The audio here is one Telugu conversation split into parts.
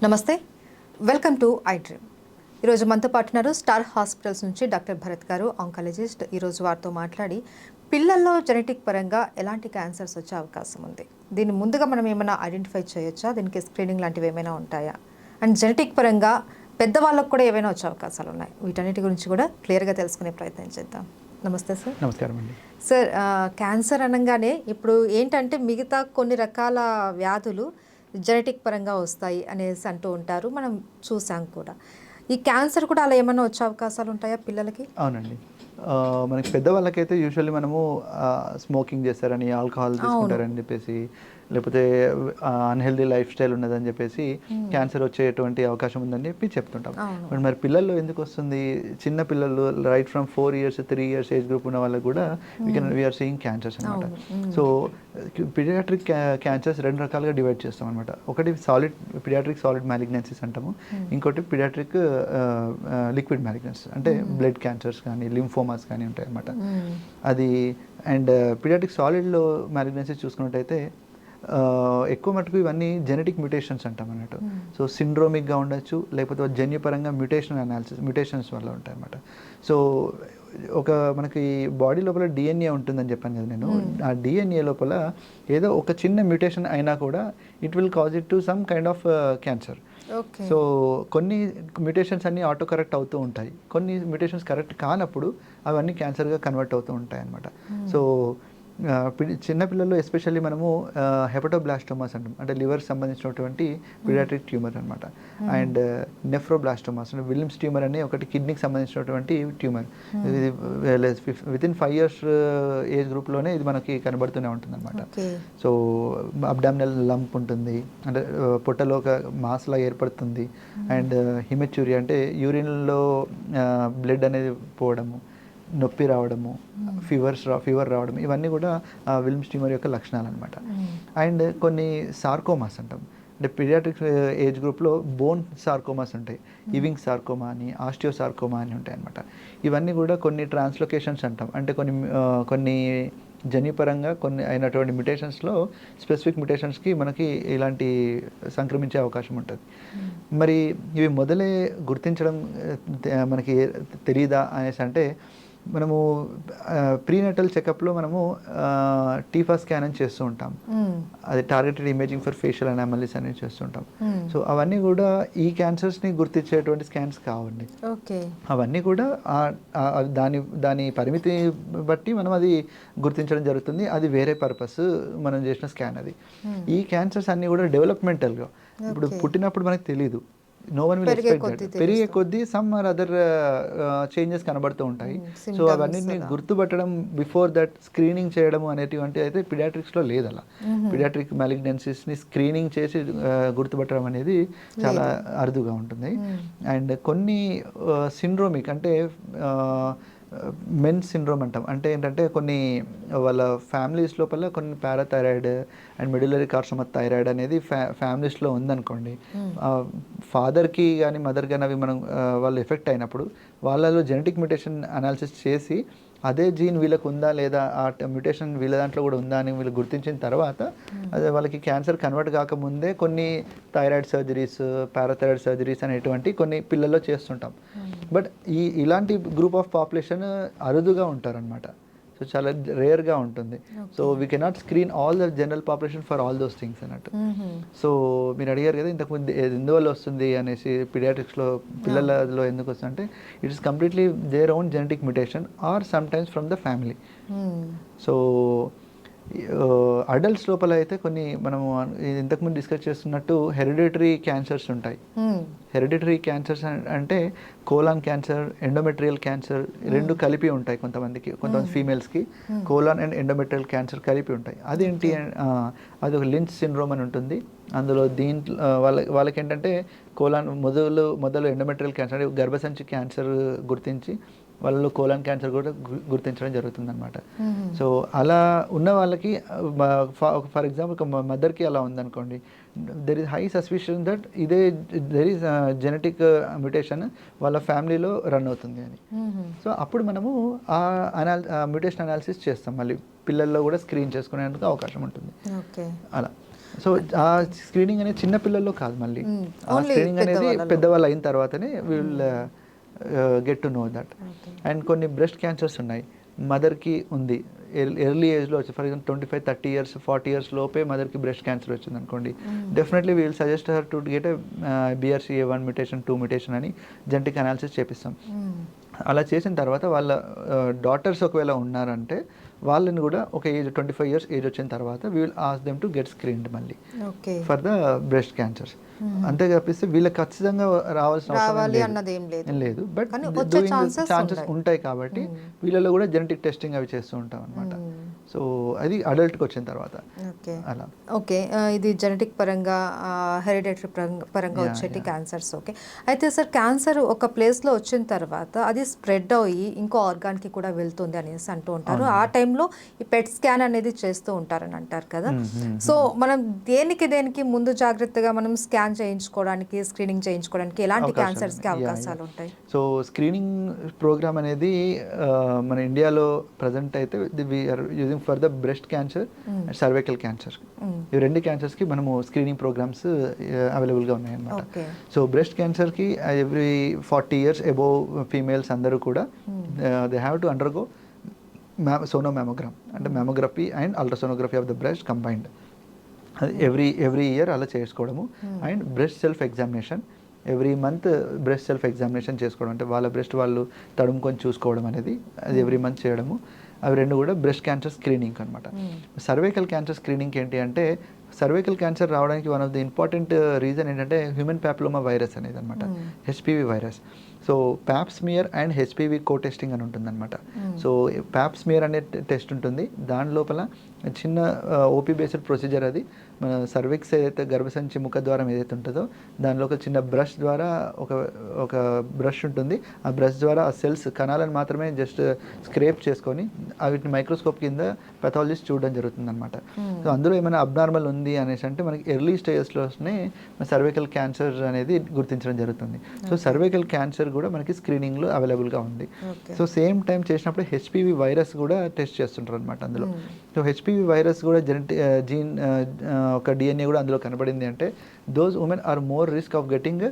నమస్తే, వెల్కమ్ టు ఐ డ్రీమ్. ఈరోజు మనతో పాటున్నారు స్టార్ హాస్పిటల్స్ నుంచి డాక్టర్ భరత్ గారు, ఆంకాలజిస్ట్. ఈరోజు వారితో మాట్లాడి పిల్లల్లో జెనెటిక్ పరంగా ఎలాంటి క్యాన్సర్స్ వచ్చే అవకాశం ఉంది, దీన్ని ముందుగా మనం ఏమైనా ఐడెంటిఫై చేయొచ్చా, దీనికి స్క్రీనింగ్ లాంటివి ఏమైనా ఉంటాయా, అండ్ జెనెటిక్ పరంగా పెద్దవాళ్ళకు కూడా ఏమైనా వచ్చే అవకాశాలు ఉన్నాయి, వీటన్నిటి గురించి కూడా క్లియర్గా తెలుసుకునే ప్రయత్నం చేద్దాం. నమస్తే సార్. నమస్కారం అండి. సార్, క్యాన్సర్ అనగానే ఇప్పుడు ఏంటంటే మిగతా కొన్ని రకాల వ్యాధులు జెనెటిక్ పరంగా వస్తాయి అనేసి అంటూ ఉంటారు, మనం చూసాం కూడా. ఈ క్యాన్సర్ కూడా అలా ఏమైనా వచ్చే అవకాశాలు ఉంటాయా పిల్లలకి? అవునండి. మనకి పెద్దవాళ్ళకైతే యూజువల్లీ మనము స్మోకింగ్ చేస్తారని, ఆల్కహాల్ తీసుకుంటారని చెప్పేసి, లేకపోతే అన్హెల్దీ లైఫ్ స్టైల్ ఉన్నదని చెప్పేసి క్యాన్సర్ వచ్చేటువంటి అవకాశం ఉందని చెప్పి చెప్తుంటాం. బట్ మరి పిల్లల్లో ఎందుకు వస్తుంది? చిన్న పిల్లలు right from 4 years 3 years age group ఉన్న వాళ్ళకి కూడా వీఆర్ సీయింగ్ క్యాన్సర్స్ అనమాట. సో పీడియాట్రిక్ క్యాన్సర్స్ 2 రకాలుగా డివైడ్ చేస్తాం అనమాట. ఒకటి పీడియాట్రిక్ సాలిడ్ మ్యాలిగ్నెన్సీస్ అంటాము, ఇంకోటి పీడియాట్రిక్ లిక్విడ్ మ్యాలిగ్నెన్సీస్ అంటే బ్లడ్ క్యాన్సర్స్ కానీ లింఫోమాస్ కానీ ఉంటాయి అనమాట. అది అండ్ పీడియాట్రిక్ సాలిడ్లో మ్యాలిగ్నెన్సీస్ చూసుకున్నట్టయితే ఎక్కువ మటుకు ఇవన్నీ జెనెటిక్ మ్యూటేషన్స్ అంటాం అన్నట్టు. సో సిండ్రోమిక్గా ఉండొచ్చు, లేకపోతే జన్యుపరంగా మ్యూటేషన్స్ వల్ల ఉంటాయి అన్నమాట. సో ఒక మనకి బాడీ లోపల డిఎన్ఏ ఉంటుందని చెప్పాను కదా నేను. ఆ డిఎన్ఏ లోపల ఏదో ఒక చిన్న మ్యూటేషన్ అయినా కూడా it will cause it to some kind of cancer. So కొన్ని మ్యూటేషన్స్ అన్నీ ఆటో కరెక్ట్ అవుతూ ఉంటాయి, కొన్ని మ్యూటేషన్స్ కరెక్ట్ కానప్పుడు అవన్నీ క్యాన్సర్గా కన్వర్ట్ అవుతూ ఉంటాయి అన్నమాట. సో చిన్నపిల్లల్లో ఎస్పెషల్లీ మనము హెపటోబ్లాస్టోమాస్ అంటాం, అంటే లివర్ సంబంధించినటువంటి పీడియాట్రిక్ ట్యూమర్ అనమాట. అండ్ నెఫ్రోబ్లాస్టోమాస్ అంటే విలిమ్స్ ట్యూమర్ అనే ఒకటి కిడ్నీకి సంబంధించినటువంటి ట్యూమర్. ఇది వితిన్ 5 years ఏజ్ గ్రూప్లోనే ఇది మనకి కనబడుతూనే ఉంటుంది అనమాట. సో అబ్డామినల్ లంప్ ఉంటుంది, అంటే పొట్టలో ఒక మాస్లా ఏర్పడుతుంది. అండ్ హిమెచ్యూరియా అంటే యూరిన్లో బ్లడ్ అనేది పోవడము, నొప్పి రావడము, ఫీవర్ రావడం, ఇవన్నీ కూడా విలిమ్స్ ట్యూమర్ యొక్క లక్షణాలు అనమాట. అండ్ కొన్ని సార్కోమాస్ అంటాం, అంటే పీడియాట్రిక్ ఏజ్ గ్రూప్లో బోన్ సార్కోమాస్ ఉంటాయి, ఇవింగ్ సార్కోమా అని, ఆస్టియోసార్కోమా అని ఉంటాయి అనమాట. ఇవన్నీ కూడా కొన్ని ట్రాన్స్లోకేషన్స్ అంటాం, అంటే కొన్ని జన్యుపరంగా కొన్ని అయినటువంటి మ్యుటేషన్స్లో స్పెసిఫిక్ మ్యుటేషన్స్కి మనకి ఇలాంటి సంక్రమించే అవకాశం ఉంటుంది. మరి ఇవి మొదలే గుర్తించడం మనకి తెలియదా అనేసి అంటే, మనము ప్రీనటల్ చెకప్లో మనము టీఫా స్కాన్ అని చేస్తూ ఉంటాం, అది targeted imaging for facial anomalies అనేది చేస్తుంటాం. సో అవన్నీ కూడా ఈ క్యాన్సర్స్ని గుర్తించేటువంటి స్కాన్స్ కావండి. అవన్నీ కూడా దాని పరిమితి బట్టి మనం అది గుర్తించడం జరుగుతుంది, అది వేరే పర్పస్ మనం చేసిన స్కాన్ అది. ఈ క్యాన్సర్స్ అన్నీ కూడా డెవలప్మెంటల్గా, ఇప్పుడు పుట్టినప్పుడు మనకు తెలీదు, no one will expect that. పెరిగే కొద్దీ సమ్ ఆర్ అదర్ చేంజెస్ కనబడుతూ ఉంటాయి. సో అవన్నీ గుర్తుపట్టడం, బిఫోర్ దట్ స్క్రీనింగ్ చేయడం అనేటువంటి అయితే పీడియాట్రిక్స్లో లేదు. అలా పీడియాట్రిక్ మ్యాలిగ్నెన్సీస్ని స్క్రీనింగ్ చేసి గుర్తుపట్టడం అనేది చాలా అరుదుగా ఉంటుంది. అండ్ కొన్ని సిండ్రోమిక్ అంటే మెన్ సిండ్రోమ్ అంటాం, అంటే ఏంటంటే కొన్ని వాళ్ళ ఫ్యామిలీస్ లోపల కొన్ని parathyroid and medullary carcinoma thyroid అనేది ఫ్యామిలీస్లో ఉందనుకోండి, ఫాదర్కి కానీ మదర్ కానీ అవి వాళ్ళు ఎఫెక్ట్ అయినప్పుడు వాళ్ళలో జెనెటిక్ మ్యూటేషన్ అనాలిసిస్ చేసి అదే జీన్ వీళ్ళకు ఉందా లేదా, ఆ మ్యూటేషన్ వీళ్ళ దాంట్లో కూడా ఉందా అని వీళ్ళు గుర్తించిన తర్వాత అదే వాళ్ళకి క్యాన్సర్ కన్వర్ట్ కాకముందే కొన్ని థైరాయిడ్ సర్జరీస్, పారాథైరాయిడ్ సర్జరీస్ అనేటువంటి కొన్ని పిల్లల్లో చేస్తుంటాం. బట్ ఇలాంటి గ్రూప్ ఆఫ్ పాపులేషన్ అరుదుగా ఉంటారనమాట. సో చాలా రేర్గా ఉంటుంది. So we cannot screen all the general population for all those things అన్నట్టు. సో మీరు అడిగారు కదా ఇంతకుముందు ఎందువల్ల వస్తుంది అనేసి, పీడియాట్రిక్స్లో పిల్లలలో ఎందుకు వస్తుంది అంటే, it is completely their own genetic mutation or sometimes from the family. So adults లోపల అయితే కొన్ని మనము ఇంతకుముందు డిస్కస్ చేస్తున్నట్టు హెరిడిటరీ క్యాన్సర్స్ ఉంటాయి. హెరిడిటరీ క్యాన్సర్స్ అంటే కోలాన్ క్యాన్సర్, ఎండోమెట్రియల్ క్యాన్సర్ రెండు కలిపి ఉంటాయి కొంతమందికి, కొంతమంది ఫీమేల్స్కి కోలాన్ అండ్ ఎండోమెట్రియల్ క్యాన్సర్ కలిపి ఉంటాయి. అదేంటి, అది ఒక లించ్ సిండ్రోమ్ అని ఉంటుంది. అందులో దీంట్లో వాళ్ళకి ఏంటంటే కోలాన్ మొదలు ఎండోమెట్రియల్ క్యాన్సర్ అంటే గర్భసంచి క్యాన్సర్ గుర్తించి వాళ్ళలో కోలాన్ క్యాన్సర్ కూడా గుర్తించడం జరుగుతుంది అనమాట. సో అలా ఉన్న వాళ్ళకి, ఫర్ ఎగ్జాంపుల్ ఒక మదర్కి అలా ఉందనుకోండి, there is high suspicion that there is genetic mutation వాళ్ళ ఫ్యామిలీలో రన్ అవుతుంది అని. సో అప్పుడు మనము ఆ మ్యుటేషన్ అనాలిసిస్ చేస్తాం, మళ్ళీ పిల్లల్లో కూడా స్క్రీన్ చేసుకునేందుకు అవకాశం ఉంటుంది. అలా సో ఆ స్క్రీనింగ్ అనేది చిన్న పిల్లల్లో కాదు, మళ్ళీ ఆ Only స్క్రీనింగ్ అనేది పెద్దవాళ్ళలో. పెద్దవాళ్ళు అయిన తర్వాతనే will get to know that. And కొన్ని బ్రెస్ట్ క్యాన్సర్స్ ఉన్నాయి, మదర్కి ఉంది, ఎర్లీ ఏజ్లో వచ్చి, ఫర్ ఎగ్జాంపుల్ 25-30 years 40 years లోపే మదర్కి బ్రెస్ట్ క్యాన్సర్ వచ్చింది అనుకోండి, definitely we'll suggest her to get BRCA1 mutation 2 mutation అని జెనెటిక్ అనాలిసిస్ చేపిస్తాం. అలా చేసిన తర్వాత వాళ్ళ డాటర్స్ ఒకవేళ ఉన్నారంటే వాళ్ళని కూడా ఒక ఏజ్ 25 years ఏజ్ వచ్చిన తర్వాత we will ask them to get screened మళ్ళీ ఫర్ ద బ్రెస్ట్ క్యాన్సర్స్. అంతే తప్పిస్తే వీళ్ళకి ఖచ్చితంగా రావాల్సిన రావాలి అవసరం అన్నది ఏం లేదు. లేదు, బట్ కానీ వచ్చే ఛాన్సెస్ ఉంటాయి కాబట్టి వీళ్ళలో కూడా జెనెటిక్ టెస్టింగ్ అవి చేస్తూ ఉంటాం అనమాట. సో అది అడల్ట్కి వచ్చిన తర్వాత అలా. ఓకే, ఇది జెనెటిక్ పరంగా హెరిడేటరీ పరంగా వచ్చేటి క్యాన్సర్స్. ఓకే, అయితే సార్ క్యాన్సర్ ఒక ప్లేస్లో వచ్చిన తర్వాత అది స్ప్రెడ్ అయ్యి ఇంకో ఆర్గాన్కి కూడా వెళ్తుంది అనేసి అంటూ ఉంటారు. ఆ టైంలో ఈ పెట్ స్కాన్ అనేది చేస్తూ ఉంటారని అంటారు కదా. సో మనం దేనికి ముందు జాగ్రత్తగా మనం స్కాన్ చేయించుకోవడానికి, స్క్రీనింగ్ చేయించుకోవడానికి ఎలాంటి క్యాన్సర్స్కి అవకాశాలు ఉంటాయి? సో స్క్రీనింగ్ ప్రోగ్రామ్ అనేది మన ఇండియాలో ప్రజెంట్ అయితే we are using for the breast cancer and cervical cancer. ఈ రెండు క్యాన్సర్స్కి మనము స్క్రీనింగ్ ప్రోగ్రామ్స్ అవైలబుల్గా ఉన్నాయన్నమాట. సో బ్రెస్ట్ క్యాన్సర్కి ఎవ్రీ 40 years అబోవ్ ఫీమేల్స్ అందరూ కూడా they have to undergo sonomammogram, అంటే mammography and ultrasonography of the breast combined. అది ఎవ్రీ ఇయర్ అలా చేసుకోవడము. And breast self examination every month breast self examination చేసుకోవడం, అంటే వాళ్ళ బ్రెస్ట్ వాళ్ళు తడుముకొని చూసుకోవడం అనేది అది ఎవ్రీ మంత్ చేయడము. అవి రెండు కూడా బ్రెస్ట్ క్యాన్సర్ స్క్రీనింగ్ అనమాట. సర్వైకల్ క్యాన్సర్ స్క్రీనింగ్ ఏంటి అంటే, సర్వైకల్ క్యాన్సర్ రావడానికి one of the important reason ఏంటంటే హ్యూమన్ ప్యాపిలోమా వైరస్ అనేది అనమాట, HPV virus. So Pap smear and HPV కో-టెస్టింగ్ అని ఉంటుందన్నమాట. సో ప్యాప్స్మియర్ అనే టెస్ట్ ఉంటుంది, దాని లోపల చిన్న ఓపీ బేస్డ్ ప్రొసీజర్. అది మన సర్విక్స్ ఏదైతే గర్భసంచి ముఖద్వారం ఏదైతే ఉంటుందో దానిలో ఒక చిన్న బ్రష్ ద్వారా ఒక బ్రష్ ఉంటుంది, ఆ బ్రష్ ద్వారా ఆ సెల్స్ కణాలను మాత్రమే జస్ట్ స్క్రేప్ చేసుకొని వీటిని మైక్రోస్కోప్ కింద పెథాలజిస్ట్ చూడడం జరుగుతుంది అనమాట. సో అందులో ఏమైనా అబ్నార్మల్ ఉంది అనేసి అంటే మనకి ఎర్లీ స్టేజెస్లోనే సర్వైకల్ క్యాన్సర్ అనేది గుర్తించడం జరుగుతుంది. సో సర్వైకల్ క్యాన్సర్ కూడా మనకి స్క్రీనింగ్లో అవైలబుల్గా ఉంది. సో సేమ్ టైం చేసినప్పుడు HPV వైరస్ కూడా టెస్ట్ చేస్తుంటారు అనమాట అందులో. సో HPV వైరస్ కూడా జీన్ ఒక DNA కూడా అందులో కనబడింది అంటే those women are more risk of getting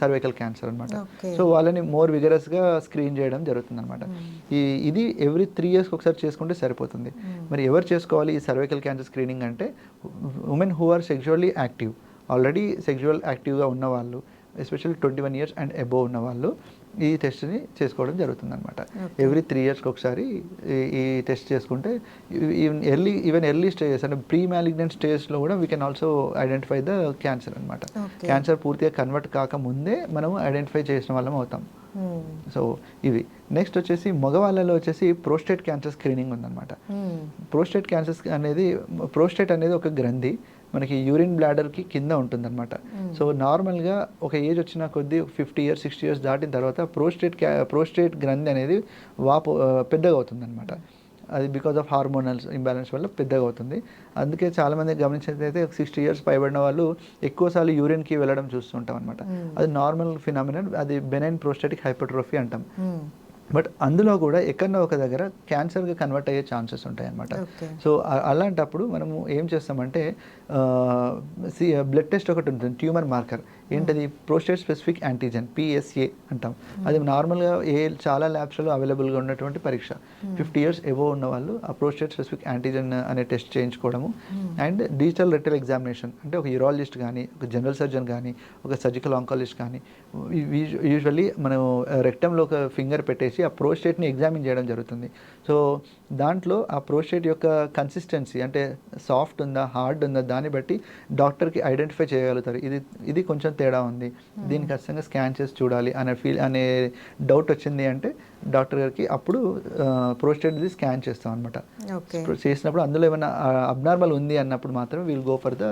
cervical cancer అనమాట. సో వాళ్ళని మోర్ విగరస్గా స్క్రీన్ చేయడం జరుగుతుంది అనమాట. ఇది ఎవ్రీ 3 years ఒకసారి చేసుకుంటే సరిపోతుంది. మరి ఎవరు చేసుకోవాలి ఈ సర్వైకల్ క్యాన్సర్ స్క్రీనింగ్ అంటే, women who are sexually active, already sexual యాక్టివ్గా ఉన్న వాళ్ళు, ఎస్పెషల్లీ 21 years అండ్ అబోవ్ ఉన్న వాళ్ళు ఈ టెస్ట్ని చేసుకోవడం జరుగుతుంది అనమాట. ఎవ్రీ 3 years ఒకసారి ఈ టెస్ట్ చేసుకుంటే ఈవెన్ ఎర్లీ స్టేజెస్ అంటే ప్రీ మ్యాలిగ్నెంట్ స్టేజ్లో కూడా we can also identify the cancer అనమాట. క్యాన్సర్ పూర్తిగా కన్వర్ట్ కాకముందే మనము ఐడెంటిఫై చేసిన వాళ్ళం అవుతాం. సో ఇవి నెక్స్ట్ వచ్చేసి మగవాళ్ళలో వచ్చేసి ప్రోస్టేట్ క్యాన్సర్ స్క్రీనింగ్ ఉందన్నమాట. ప్రోస్టేట్ అనేది ఒక గ్రంథి మనకి యూరిన్ బ్లాడర్కి కింద ఉంటుందన్నమాట. సో నార్మల్గా ఒక ఏజ్ వచ్చిన కొద్దీ 50 years 60 years దాటిన తర్వాత ప్రోస్టేట్ గ్రంథి అనేది పెద్దగా అవుతుందన్నమాట. అది బికాజ్ ఆఫ్ హార్మోనల్స్ ఇంబ్యాలెన్స్ వల్ల పెద్దగా అవుతుంది. అందుకే చాలామంది గమనించినట్లయితే 60 years పైబడిన వాళ్ళు ఎక్కువసార్లు యూరిన్కి వెళ్ళడం చూస్తుంటాం అనమాట. అది నార్మల్ ఫినామినల్, అది బెనైన్ ప్రోస్టాటిక్ హైపర్ట్రోఫీ అంటాం. బట్ అందులో కూడా ఎక్కడో ఒక దగ్గర క్యాన్సర్గా కన్వర్ట్ అయ్యే ఛాన్సెస్ ఉంటాయి అన్నమాట. సో అలాంటప్పుడు మనము ఏం చేస్తామంటే బ్లడ్ టెస్ట్ ఒకటి ఉంటుంది, ట్యూమర్ మార్కర్. ఏంటది? ప్రోస్టేట్ స్పెసిఫిక్ యాంటీజెన్, PSA అంటాం. అది నార్మల్గా చాలా ల్యాబ్స్లో అవైలబుల్గా ఉన్నటువంటి పరీక్ష. 50 years ఎబోవ్ ఉన్న వాళ్ళు ఆ ప్రోస్టేట్ స్పెసిఫిక్ యాంటీజెన్ అనే టెస్ట్ చేయించుకోవడము. అండ్ డిజిటల్ రెక్టల్ ఎగ్జామినేషన్, అంటే ఒక యూరాలజిస్ట్ కానీ, ఒక జనరల్ సర్జన్ కానీ, ఒక సర్జికల్ ఆంకాలజిస్ట్ కానీ యూజువల్లీ మనం రెక్టంలో ఒక ఫింగర్ పెట్టేసి ఆ ప్రోస్టేట్ని ఎగ్జామిన్ చేయడం జరుగుతుంది. సో దాంట్లో ఆ ప్రోస్టేట్ యొక్క కన్సిస్టెన్సీ అంటే సాఫ్ట్ ఉందా, హార్డ్ ఉందా, దాన్ని బట్టి డాక్టర్కి ఐడెంటిఫై చేయగలుగుతారు. ఇది కొంచెం తేడా ఉంది, దీన్ని ఖచ్చితంగా స్కాన్ చేసి చూడాలి అనే డౌట్ వచ్చింది అంటే డాక్టర్ గారికి అప్పుడు ప్రోస్టేట్ది స్కాన్ చేస్తాం అనమాట. చేసినప్పుడు అందులో ఏమైనా అబ్నార్మల్ ఉంది అన్నప్పుడు మాత్రం we'll go for the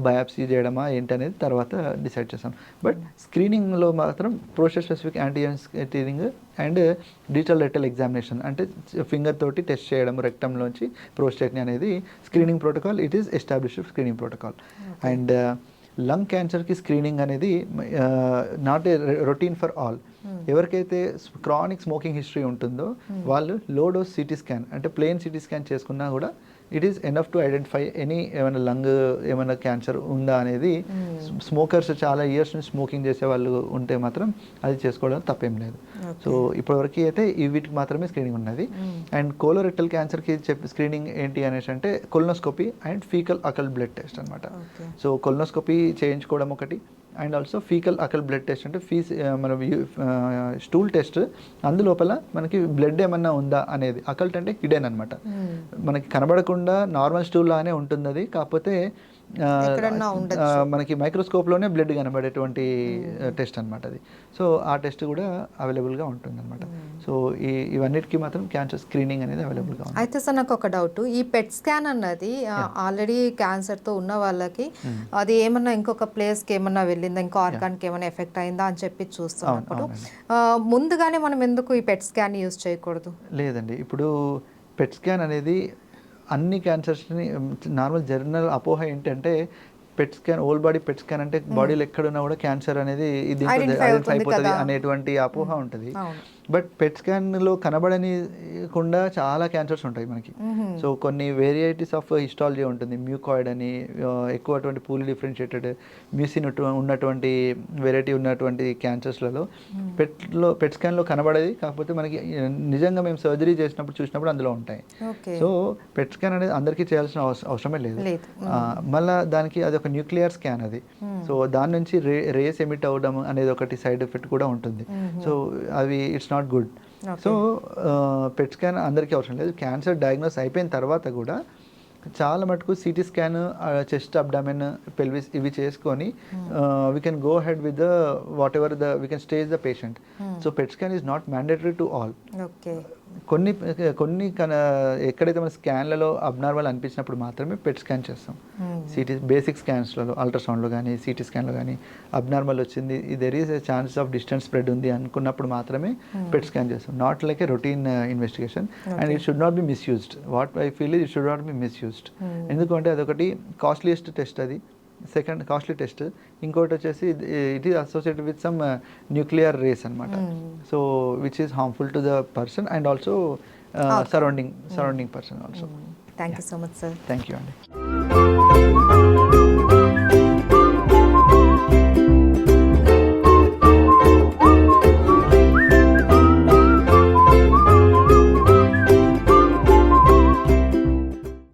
biopsy చేయడమా ఏంటనేది తర్వాత డిసైడ్ చేస్తాం. బట్ స్క్రీనింగ్లో మాత్రం prostate specific antigen screening and digital rectal examination, అంటే ఫింగర్ తోటి టెస్ట్ చేయడం రెక్టంలోంచి ప్రోస్టేట్ని అనేది screening protocol. It is established screening protocol. And lung క్యాన్సర్కి స్క్రీనింగ్ అనేది not a routine for all. ఎవరికైతే క్రానిక్ స్మోకింగ్ హిస్టరీ ఉంటుందో వాళ్ళు లో డోస్ CT స్కాన్, అంటే ప్లెయిన్ CT స్కాన్ చేసుకున్నా కూడా it is enough to identify ఏమైనా లంగ్ ఏమైనా క్యాన్సర్ ఉందా అనేది. స్మోకర్స్ చాలా ఇయర్స్ నుంచి స్మోకింగ్ చేసే వాళ్ళు ఉంటే మాత్రం అది చేసుకోవడం తప్పేం లేదు. సో ఇప్పటివరకు అయితే వీటికి మాత్రమే స్క్రీనింగ్ ఉన్నది. అండ్ కోలోరెక్టల్ క్యాన్సర్కి స్క్రీనింగ్ ఏంటి అనేసి అంటే colonoscopy and faecal Akal blood test అనమాట. సో కొలనోస్కోపీ చేయించుకోవడం ఒకటి, and also faecal Akal blood test అంటే మన స్టూల్ టెస్ట్, అందులోపల మనకి బ్లడ్ ఏమన్నా ఉందా అనేది. అకల్ట్ అంటే హిడెన్ అనమాట, మనకి కనబడకుండా నార్మల్ స్టూల్ లానే ఉంటుంది అది, కాకపోతే మనకి మైక్రోస్కోప్లోనే బ్లడ్ కనబడేటువంటి టెస్ట్ అనమాట అది. సో ఆ టెస్ట్ కూడా అవైలబుల్గా ఉంటుంది అనమాట. సో ఇవన్నిటికీ మాత్రం క్యాన్సర్ స్క్రీనింగ్ అనేది అవైలబుల్గా ఉంది. అయితే సార్ నాకు ఒక డౌట్, ఈ పెట్ స్కాన్ అన్నది ఆల్రెడీ క్యాన్సర్తో ఉన్న వాళ్ళకి అది ఏమన్నా ఇంకొక ప్లేస్కి ఏమన్నా వెళ్ళిందా, ఇంకో ఆర్గాన్కి ఏమైనా ఎఫెక్ట్ అయిందా అని చెప్పి చూస్తున్నప్పుడు ముందుగానే మనం ఎందుకు ఈ పెట్ స్కాన్ యూజ్ చేయకూడదు? లేదండి, ఇప్పుడు పెట్ స్కాన్ అనేది అన్ని క్యాన్సర్స్ని నార్మల్ జనరల్ అపోహ ఏంటంటే PET scan whole body PET scan అంటే బాడీలో ఎక్కడున్నా కూడా క్యాన్సర్ అనేది ఇది ఐడెంటిఫై అయిపోతుంది అనేటువంటి అపోహ ఉంటుంది. బట్ పెట్ స్కాన్లో కనబడనికుండా చాలా క్యాన్సర్స్ ఉంటాయి మనకి. సో కొన్ని వేరియటీస్ ఆఫ్ హిస్టాలజీ ఉంటుంది, మ్యూకాయిడ్ అని ఎక్కువటువంటి పూల్ డిఫరెన్షియేటెడ్ మ్యూసిన్ ఉన్నటువంటి వెరైటీ ఉన్నటువంటి క్యాన్సర్స్లలో పెట్ స్కాన్లో కనబడేది, కాకపోతే మనకి నిజంగా మేము సర్జరీ చూసినప్పుడు అందులో ఉంటాయి. సో పెట్ స్కాన్ అనేది అందరికీ చేయాల్సిన అవసరమే లేదు. మళ్ళీ దానికి అది ఒక న్యూక్లియర్ స్కాన్ అది. సో దాని నుంచి రేస్ ఎమిట్ అవ్వడం అనేది ఒకటి సైడ్ ఎఫెక్ట్ కూడా ఉంటుంది. సో అవి it's not good. So PET scan అందరికీ అవసరం లేదు. క్యాన్సర్ డయాగ్నోస్ అయిపోయిన తర్వాత కూడా చాలా మటుకు CT scan, chest, abdomen, pelvis ఇవి చేసుకొని we can go head with the what ever we can stage the patient. So PET scan is not mandatory to all. కొన్ని ఎక్కడైతే మన స్కాన్లలో అబ్నార్మల్ అనిపించినప్పుడు మాత్రమే పెట్ స్కాన్ చేస్తాం. సిటీ బేసిక్ స్కాన్స్లలో అల్ట్రాసౌండ్లో కానీ సిటీ స్కాన్లో కానీ అబ్నార్మల్ వచ్చింది, there is a chance of distance spread ఉంది అనుకున్నప్పుడు మాత్రమే పెట్ స్కాన్ చేస్తాం. Not like A routine investigation, and it should not be misused. What I feel it should not be misused. ఎందుకంటే అదొకటి కాస్ట్లీయెస్ట్ టెస్ట్, అది సెకండ్ కాస్ట్లీ టెస్ట్. ఇంకోటి వచ్చేసి it is associated with some nuclear rays అనమాట. So which is harmful to the person and also surrounding person also. Thank you so much sir. Thank you అండి.